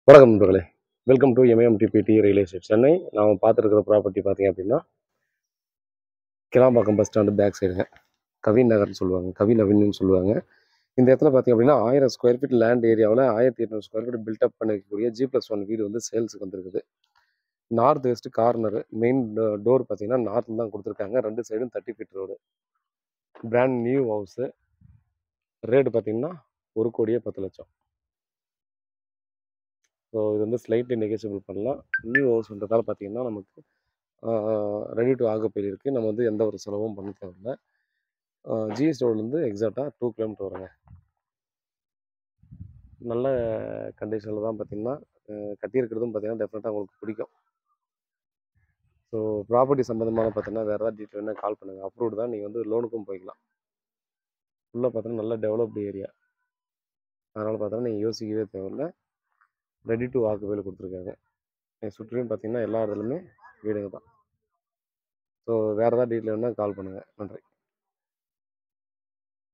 வணக்கம் நண்பர்களே. Welcome to எம்எம்டிபிடி ரியல் எஸ்டேட் சென்னை. நாம் பார்த்துருக்கிற ப்ராப்பர்ட்டி பார்த்தீங்க அப்படின்னா, கிளாம்பாக்கம் பஸ் ஸ்டாண்டு பேக் சைடுங்க. கவின் நகர்னு சொல்லுவாங்க. கவின் அவென்யூன்னு சொல்லுவாங்க. இந்த இடத்துல பார்த்தீங்க அப்படின்னா 1000 ஸ்கொயர் ஃபீட் லேண்ட் ஏரியாவில் 1800 ஸ்கொயர் ஃபீட் பில்டப் பண்ணிக்கக்கூடிய G+1 வீடு வந்து சேல்ஸுக்கு வந்திருக்குது. North west corner main door பார்த்தீங்கன்னா நார்த்தில் தான் கொடுத்துருக்காங்க. 2 சைடும் 30 feet road. Brand new house. Rate பார்த்தீங்கன்னா 1,10,00,000. ஸோ இது வந்து ஸ்லைட்லி நெகோசியபிள் பண்ணலாம். நியூ ஹவுஸ்ன்றதால பார்த்தீங்கன்னா நமக்கு ரெடி டு ஆக்குபை இருக்குது. நம்ம வந்து எந்த ஒரு செலவும் பண்ண தேவையில்ல. ஜிஎஸ் ரோட்லேருந்து எக்ஸாக்டாக 2 கிலோமீட்டர் வருங்க. நல்ல கண்டிஷனில் தான் பார்த்தீங்கன்னா கட்டியிருக்கிறதும் பார்த்தீங்கன்னா டெஃபினட்டாக உங்களுக்கு பிடிக்கும். ஸோ ப்ராப்பர்ட்டி சம்மந்தமான பார்த்தீங்கன்னா வேறு ஏதாவது டீட்டெயில் வேணால் கால் பண்ணுங்கள். அப்ரூவ்டு தான். நீங்கள் வந்து லோனுக்கும் போய்க்கலாம். ஃபுல்லாக பார்த்தீங்கன்னா நல்ல டெவலப்டு ஏரியா. அதனால் பார்த்தீங்கன்னா நீங்கள் யோசிக்கவே தேவையில்ல. ரெடி டு ஆக்குபையில் கொடுத்துருக்காங்க. சுற்றிலும் பார்த்தீங்கன்னா எல்லா இடத்துலையுமே வீடுங்க தான். ஸோ வேறு ஏதாவது டீட்டெயில் வேணால் கால் பண்ணுங்கள். நன்றி.